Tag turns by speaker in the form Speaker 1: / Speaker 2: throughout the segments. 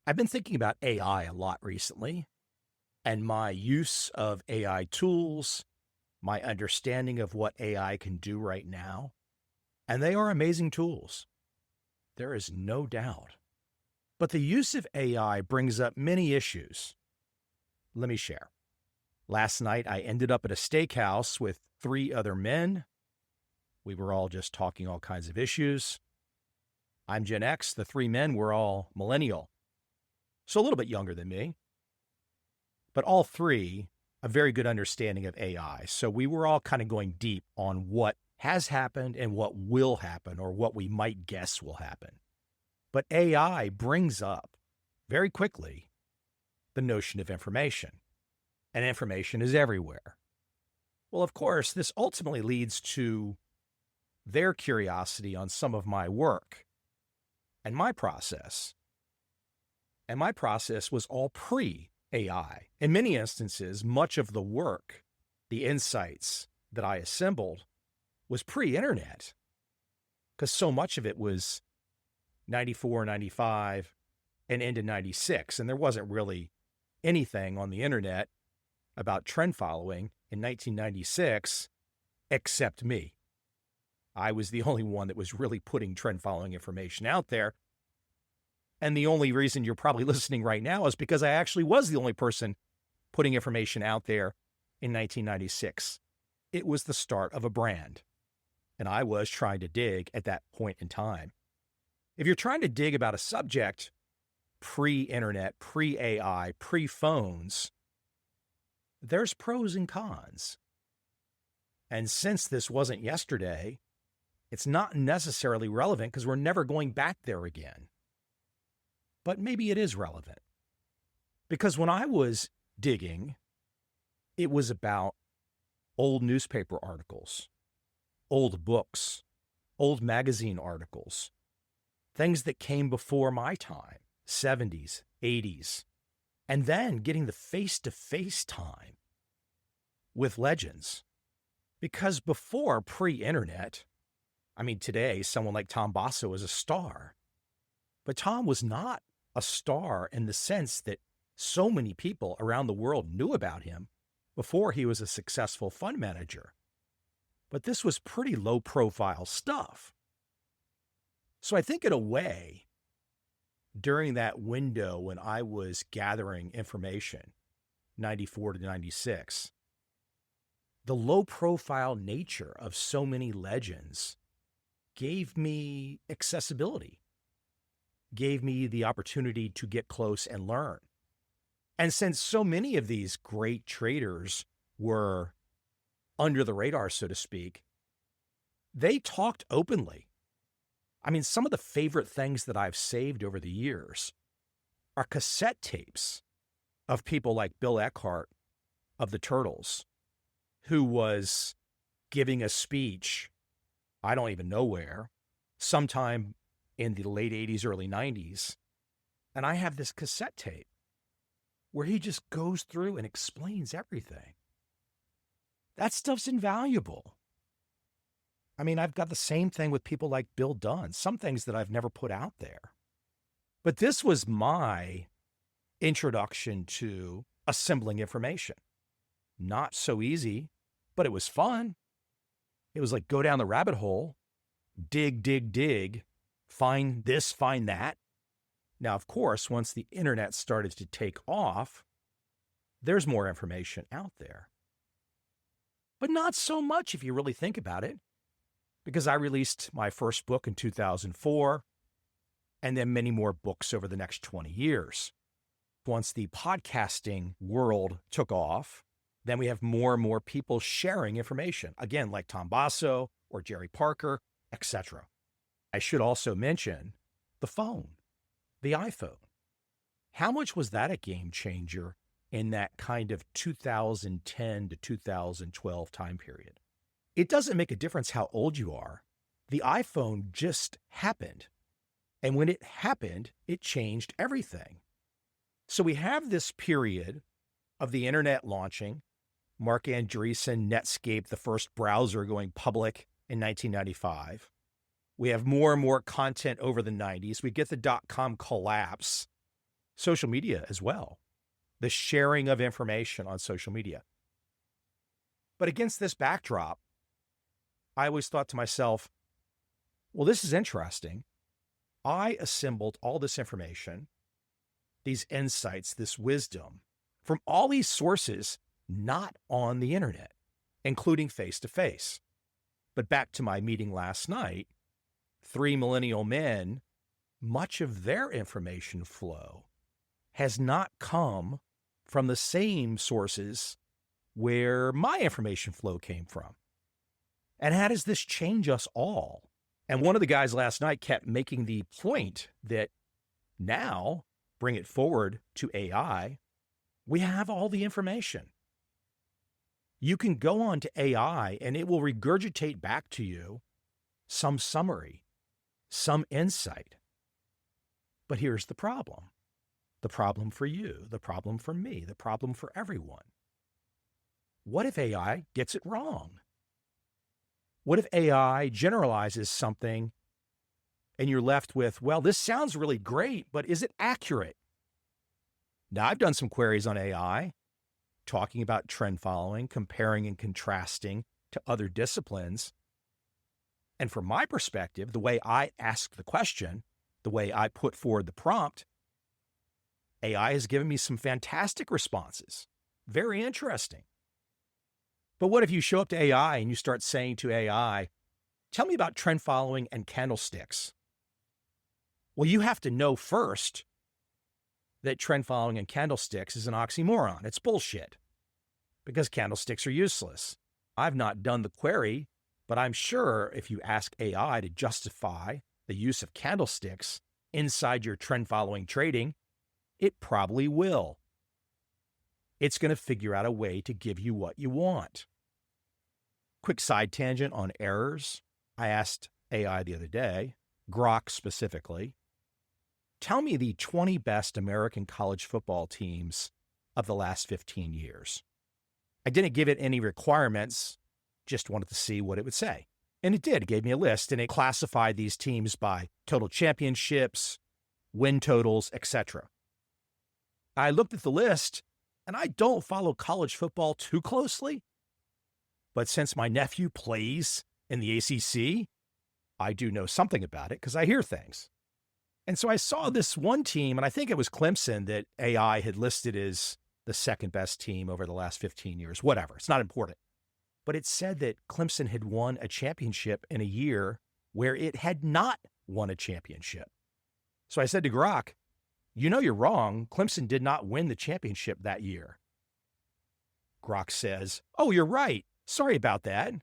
Speaker 1: I've been thinking about AI a lot recently and my use of AI tools, my understanding of what AI can do right now. And they are amazing tools. There is no doubt. But the use of AI brings up many issues. Let me share. Last night, I ended up at a steakhouse with three other men. We were all just talking all kinds of issues. I'm Gen X. The three men were all millennial, so a little bit younger than me, but all three a very good understanding of AI. So we were all kind of going deep on what has happened and what will happen or what we might guess will happen. But AI brings up very quickly the notion of information, and information is everywhere. Well, of course, this ultimately leads to their curiosity on some of my work and my process. And my process was all pre-AI. In many instances, much of the work, the insights that I assembled was pre-internet, because so much of it was 94, 95, and into 96. And there wasn't really anything on the internet about trend following in 1996 except me. I was the only one that was really putting trend following information out there. And the only reason you're probably listening right now is because I actually was the only person putting information out there in 1996. It was the start of a brand. And I was trying to dig at that point in time. If you're trying to dig about a subject pre-internet, pre-AI, pre-phones, there's pros and cons. And since this wasn't yesterday, it's not necessarily relevant because we're never going back there again. But maybe it is relevant. Because when I was digging, it was about old newspaper articles, old books, old magazine articles, things that came before my time, 70s, 80s, and then getting the face-to-face time with legends. Because before pre-internet, I mean, today, someone like Tom Basso is a star. But Tom was not a star in the sense that so many people around the world knew about him before he was a successful fund manager. But this was pretty low-profile stuff. So I think in a way, during that window when I was gathering information, 94 to 96, the low-profile nature of so many legends gave me accessibility, gave me the opportunity to get close and learn. And since so many of these great traders were under the radar, so to speak, they talked openly. I mean, some of the favorite things that I've saved over the years are cassette tapes of people like Bill Eckhart of the Turtles, who was giving a speech, I don't even know where, sometime in the late 80s, early 90s. And I have this cassette tape where he just goes through and explains everything. That stuff's invaluable. I mean, I've got the same thing with people like Bill Dunn, some things that I've never put out there. But this was my introduction to assembling information. Not so easy, but it was fun. It was like go down the rabbit hole, dig, dig, dig, find this, find that. Now, of course, once the internet started to take off, there's more information out there. But not so much if you really think about it, because I released my first book in 2004, and then many more books over the next 20 years. Once the podcasting world took off, then we have more and more people sharing information, again, like Tom Basso or Jerry Parker, etc. I should also mention the phone, the iPhone. How much was that a game changer in that kind of 2010 to 2012 time period? It doesn't make a difference how old you are. The iPhone just happened. And when it happened, it changed everything. So we have this period of the internet launching, Mark Andreessen, Netscape, the first browser going public in 1995. We have more and more content over the 90s. We get the dot-com collapse. social media as well, the sharing of information on social media. But against this backdrop, I always thought to myself, well, this is interesting. I assembled all this information, these insights, this wisdom from all these sources, not on the internet, including face-to-face. But back to my meeting last night, 3 millennial men, much of their information flow has not come from the same sources where my information flow came from. And how does this change us all? And one of the guys last night kept making the point that now, bring it forward to AI, we have all the information. You can go on to AI and it will regurgitate back to you some summary, some insight. But here's the problem for you, the problem for me, the problem for everyone. What if AI gets it wrong? What if AI generalizes something and you're left with, well, this sounds really great, but is it accurate? Now, I've done some queries on AI, talking about trend following, comparing and contrasting to other disciplines. And from my perspective, the way I ask the question, the way I put forward the prompt, AI has given me some fantastic responses. Very interesting. But what if you show up to AI and you start saying to AI, tell me about trend following and candlesticks? Well, you have to know first that trend following and candlesticks is an oxymoron. It's bullshit because candlesticks are useless. I've not done the query, but I'm sure if you ask AI to justify the use of candlesticks inside your trend following trading, it probably will. It's going to figure out a way to give you what you want. Quick side tangent on errors. I asked AI the other day, Grok specifically, tell me the 20 best American college football teams of the last 15 years. I didn't give it any requirements, just wanted to see what it would say. And it did. It gave me a list, and it classified these teams by total championships, win totals, etc. I looked at the list, and I don't follow college football too closely. But since my nephew plays in the ACC, I do know something about it because I hear things. And so I saw this one team, and I think it was Clemson, that AI had listed as the second best team over the last 15 years, whatever. It's not important. But it said that Clemson had won a championship in a year where it had not won a championship. So I said to Grok, you know you're wrong. Clemson did not win the championship that year. Grok says, oh, you're right. Sorry about that.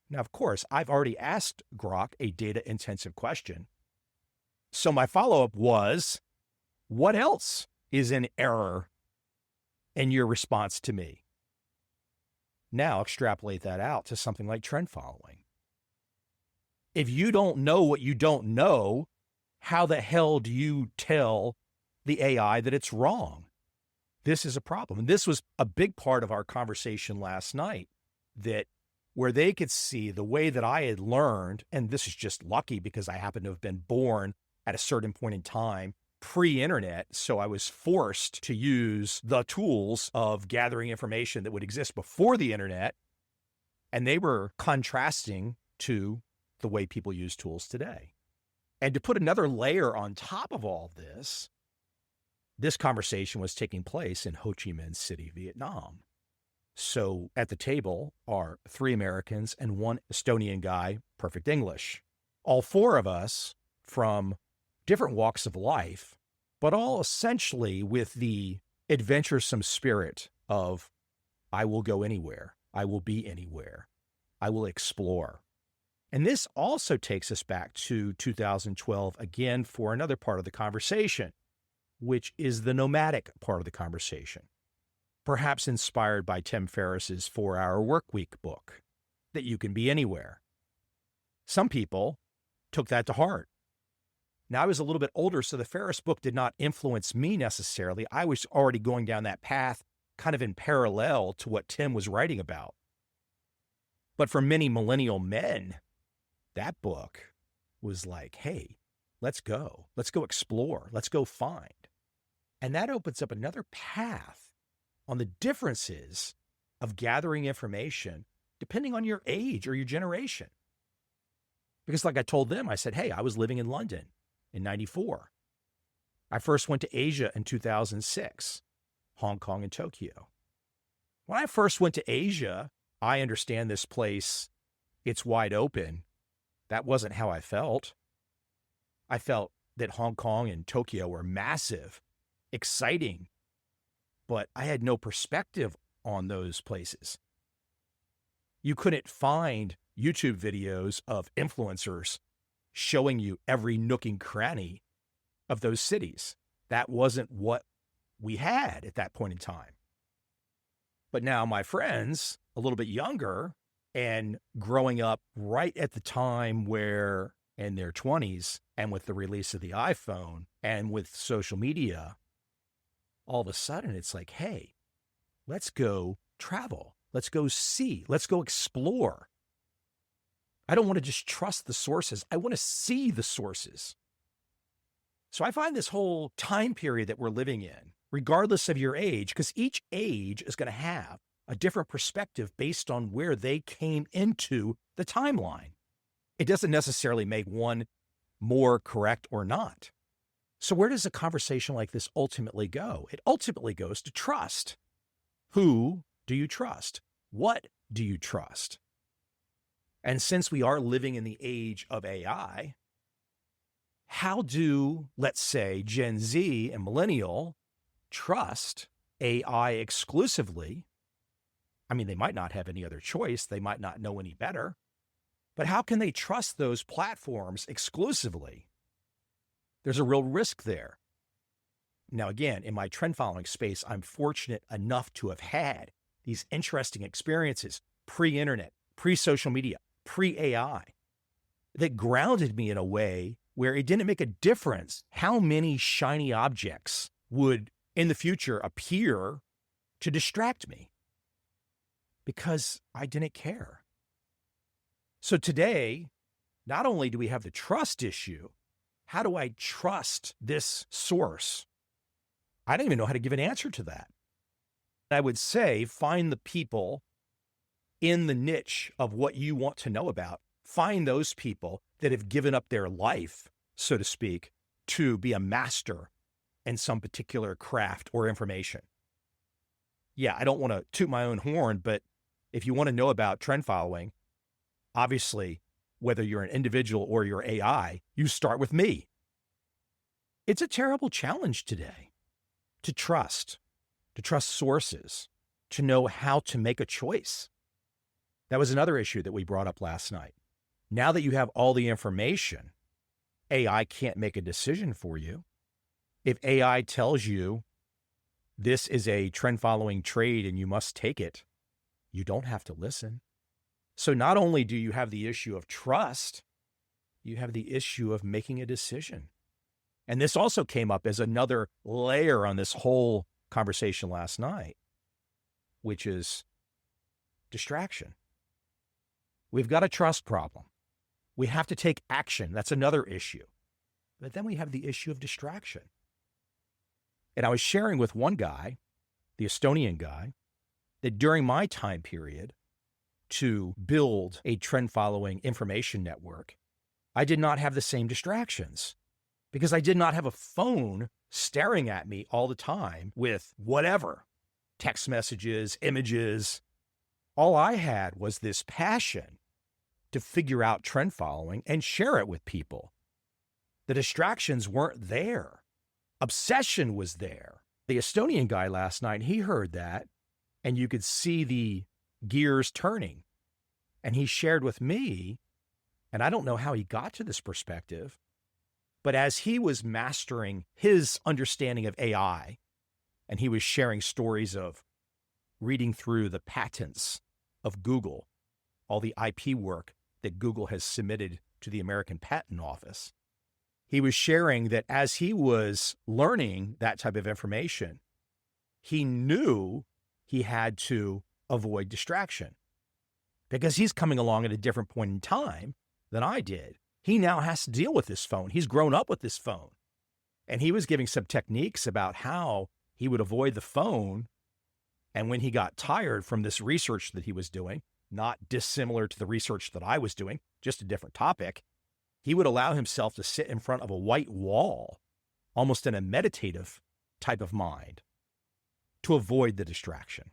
Speaker 1: Now, of course, I've already asked Grok a data-intensive question. So my follow-up was, what else is in error in your response to me? Now extrapolate that out to something like trend following. If you don't know what you don't know, how the hell do you tell the AI that it's wrong? This is a problem. And this was a big part of our conversation last night, that where they could see the way that I had learned, and this is just lucky because I happen to have been born at a certain point in time, pre-internet, so I was forced to use the tools of gathering information that would exist before the internet, and they were contrasting to the way people use tools today. And to put another layer on top of all this, this conversation was taking place in Ho Chi Minh City, Vietnam. So at the table are 3 Americans and 1 Estonian guy, perfect English. All 4 of us from different walks of life, but all essentially with the adventuresome spirit of, I will go anywhere, I will be anywhere, I will explore. And this also takes us back to 2012 again for another part of the conversation, which is the nomadic part of the conversation, perhaps inspired by Tim Ferriss's 4-Hour Workweek book, that you can be anywhere. Some people took that to heart. Now, I was a little bit older, so the Ferriss book did not influence me necessarily. I was already going down that path kind of in parallel to what Tim was writing about. But for many millennial men, that book was like, hey, let's go explore, let's go find. And that opens up another path on the differences of gathering information depending on your age or your generation. Because like I told them, I said, hey, I was living in London in 94. I first went to Asia in 2006, Hong Kong and Tokyo. When I first went to Asia, I understand this place, it's wide open. That wasn't how I felt. I felt that Hong Kong and Tokyo were massive, exciting, but I had no perspective on those places. You couldn't find YouTube videos of influencers showing you every nook and cranny of those cities. That wasn't what we had at that point in time. But now my friends, a little bit younger and growing up right at the time where in their 20s and with the release of the iPhone and with social media, all of a sudden it's like, hey, let's go travel. Let's go see. Let's go explore. I don't want to just trust the sources. I want to see the sources. So I find this whole time period that we're living in, regardless of your age, because each age is going to have a different perspective based on where they came into the timeline. It doesn't necessarily make one more correct or not. So where does a conversation like this ultimately go? It ultimately goes to trust. Who do you trust? What do you trust? And since we are living in the age of AI, how do, let's say, Gen Z and Millennial trust AI exclusively? I mean, they might not have any other choice. They might not know any better. But how can they trust those platforms exclusively? There's a real risk there. Now, again, in my trend following space, I'm fortunate enough to have had these interesting experiences pre-internet, pre-social media, pre-AI that grounded me in a way where it didn't make a difference how many shiny objects would in the future appear to distract me because I didn't care. So today, not only do we have the trust issue, how do I trust this source? I don't even know how to give an answer to that. I would say find the people in the niche of what you want to know about. Find those people that have given up their life, so to speak, to be a master in some particular craft or information. Yeah, I don't want to toot my own horn, but if you want to know about trend following, obviously, whether you're an individual or you're AI, you start with me. It's a terrible challenge today to trust sources, to know how to make a choice. That was another issue that we brought up last night. Now that you have all the information, AI can't make a decision for you. If AI tells you this is a trend following trade and you must take it, you don't have to listen. So not only do you have the issue of trust, you have the issue of making a decision. And this also came up as another layer on this whole conversation last night, which is distraction. We've got a trust problem. We have to take action. That's another issue. But then we have the issue of distraction. And I was sharing with one guy, the Estonian guy, that during my time period to build a trend following information network, I did not have the same distractions because I did not have a phone staring at me all the time with whatever, text messages, images. All I had was this passion to figure out trend following and share it with people. The distractions weren't there. Obsession was there. The Estonian guy last night, he heard that, and you could see the gears turning. And he shared with me, and I don't know how he got to this perspective, but as he was mastering his understanding of AI, and he was sharing stories of reading through the patents of Google, all the IP work that Google has submitted to the American Patent Office, he was sharing that as he was learning that type of information, he knew he had to avoid distraction because he's coming along at a different point in time than I did. He now has to deal with this phone. He's grown up with this phone. And he was giving some techniques about how he would avoid the phone. And when he got tired from this research that he was doing, not dissimilar to the research that I was doing, just a different topic, he would allow himself to sit in front of a white wall, almost in a meditative type of mind, to avoid the distraction.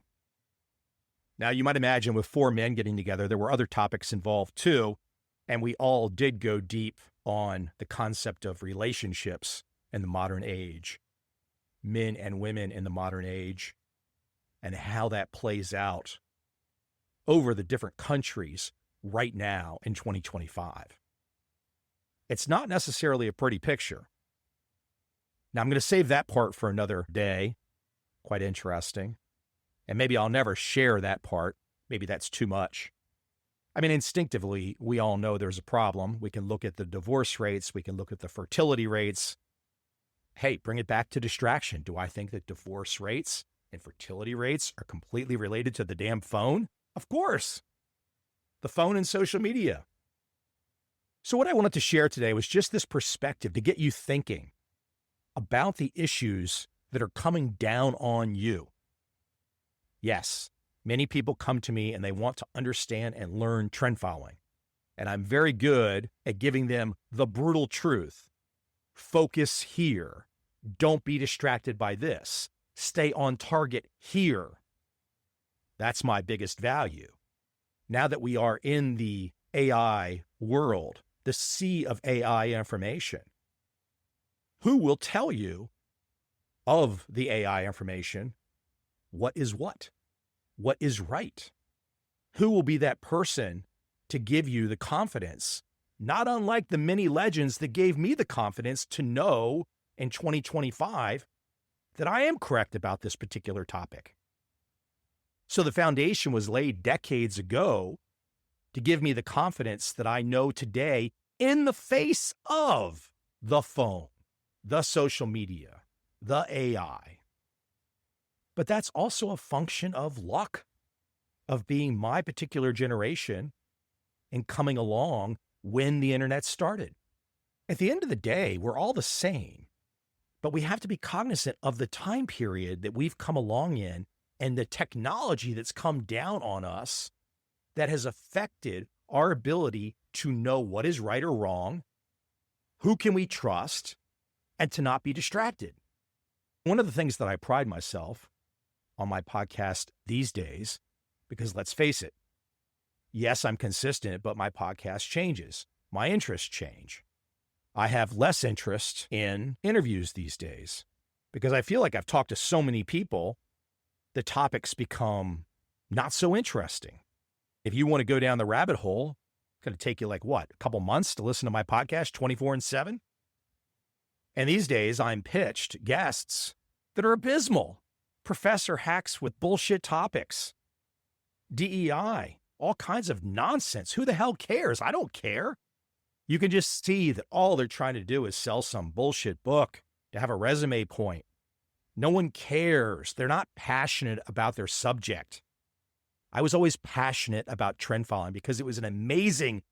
Speaker 1: Now, you might imagine with 4 men getting together, there were other topics involved too, and we all did go deep on the concept of relationships in the modern age, men and women in the modern age, and how that plays out over the different countries right now in 2025. It's not necessarily a pretty picture. Now, I'm going to save that part for another day. Quite interesting. And maybe I'll never share that part. Maybe that's too much. I mean, instinctively, we all know there's a problem. We can look at the divorce rates. We can look at the fertility rates. Hey, bring it back to distraction. Do I think that divorce rates and fertility rates are completely related to the damn phone? Of course. The phone and social media. So what I wanted to share today was just this perspective to get you thinking about the issues that are coming down on you. Yes, many people come to me and they want to understand and learn trend following. And I'm very good at giving them the brutal truth. Focus here. Don't be distracted by this. Stay on target here. That's my biggest value. Now that we are in the AI world, the sea of AI information, who will tell you of the AI information what is what is right? Who will be that person to give you the confidence, not unlike the many legends that gave me the confidence to know in 2025 that I am correct about this particular topic. So the foundation was laid decades ago to give me the confidence that I know today in the face of the phone, the social media, the AI. But that's also a function of luck, of being my particular generation and coming along when the internet started. At the end of the day, we're all the same, but we have to be cognizant of the time period that we've come along in and the technology that's come down on us that has affected our ability to know what is right or wrong, who can we trust, and to not be distracted. One of the things that I pride myself on my podcast these days, because let's face it, yes, I'm consistent, but my podcast changes. My interests change. I have less interest in interviews these days because I feel like I've talked to so many people, the topics become not so interesting. If you want to go down the rabbit hole, it's going to take you like what, a couple months to listen to my podcast 24/7? And these days I'm pitched guests that are abysmal. Professor hacks with bullshit topics, DEI, all kinds of nonsense. Who the hell cares? I don't care. You can just see that all they're trying to do is sell some bullshit book to have a resume point. No one cares. They're not passionate about their subject. I was always passionate about trend following because it was an amazing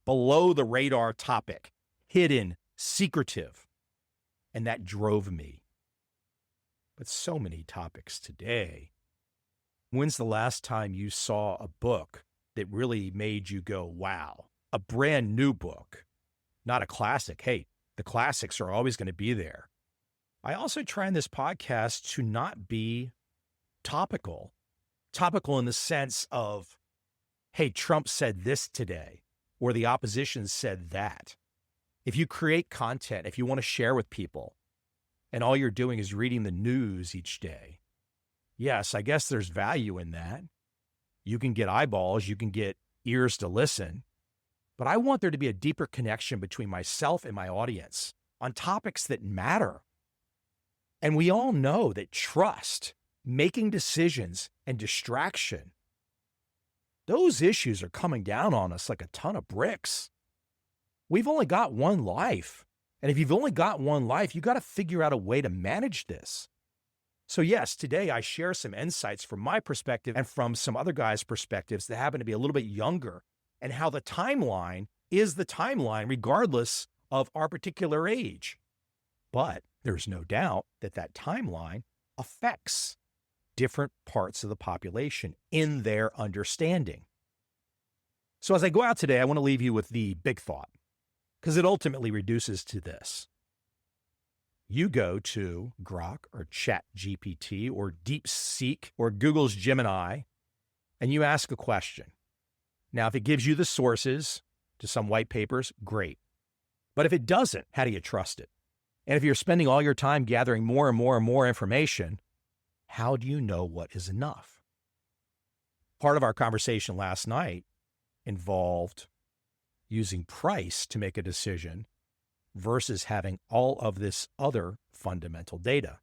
Speaker 1: below the radar topic, hidden, secretive, and that drove me. But so many topics today. When's the last time you saw a book that really made you go, wow, a brand new book, not a classic? Hey, the classics are always going to be there. I also try in this podcast to not be topical in the sense of, hey, Trump said this today, or the opposition said that. If you create content, if you want to share with people, and all you're doing is reading the news each day, yes, I guess there's value in that. You can get eyeballs, you can get ears to listen, but I want there to be a deeper connection between myself and my audience on topics that matter. And we all know that trust, making decisions, and distraction, those issues are coming down on us like a ton of bricks. We've only got one life. And if you've only got one life, you got to figure out a way to manage this. So yes, today I share some insights from my perspective and from some other guys' perspectives that happen to be a little bit younger, and how the timeline is the timeline regardless of our particular age. But There's no doubt that that timeline affects different parts of the population in their understanding. So as I go out today, I want to leave you with the big thought, because it ultimately reduces to this. You go to Grok or ChatGPT or DeepSeek or Google's Gemini, and you ask a question. Now, if it gives you the sources to some white papers, great. But if it doesn't, how do you trust it? And if you're spending all your time gathering more and more and more information, how do you know what is enough? Part of our conversation last night involved using price to make a decision versus having all of this other fundamental data.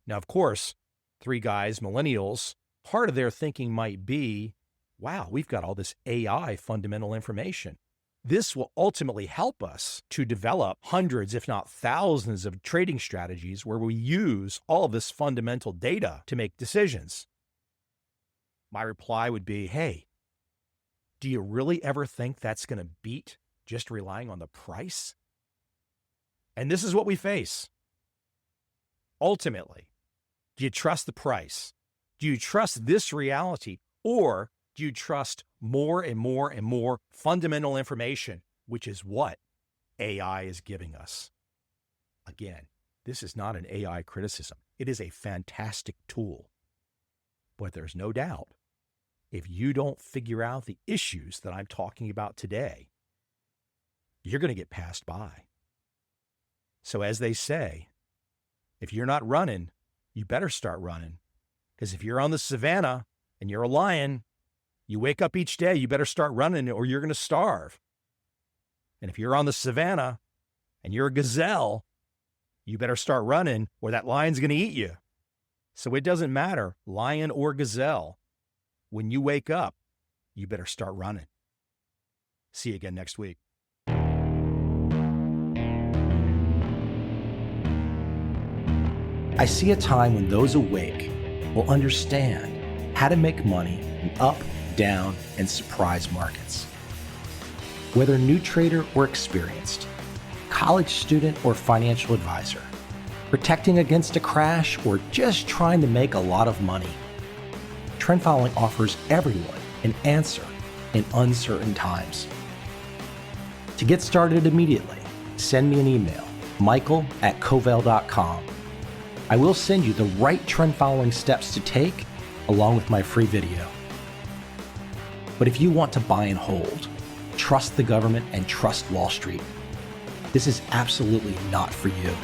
Speaker 1: Now, of course, three guys, millennials, part of their thinking might be, wow, we've got all this AI fundamental information. This will ultimately help us to develop hundreds, if not thousands, of trading strategies where we use all of this fundamental data to make decisions. My reply would be, hey, do you really ever think that's going to beat just relying on the price? And this is what we face. Ultimately, do you trust the price? Do you trust this reality? Or do you trust more and more and more fundamental information, which is what AI is giving us? Again, this is not an AI criticism. It is a fantastic tool. But there's no doubt, if you don't figure out the issues that I'm talking about today, you're going to get passed by. So as they say, if you're not running, you better start running. Because if you're on the savannah and you're a lion, you wake up each day, you better start running or you're going to starve. And if you're on the savannah and you're a gazelle, you better start running or that lion's going to eat you. So it doesn't matter, lion or gazelle. When you wake up, you better start running. See you again next week. I see a time when those awake will understand how to make money in up, down, and surprise markets. Whether new trader or experienced, college student or financial advisor, protecting against a crash or just trying to make a lot of money, trend following offers everyone an answer in uncertain times. To get started immediately, send me an email, michael@covel.com. I will send you the right trend following steps to take along with my free video. But if you want to buy and hold, trust the government and trust Wall Street, this is absolutely not for you.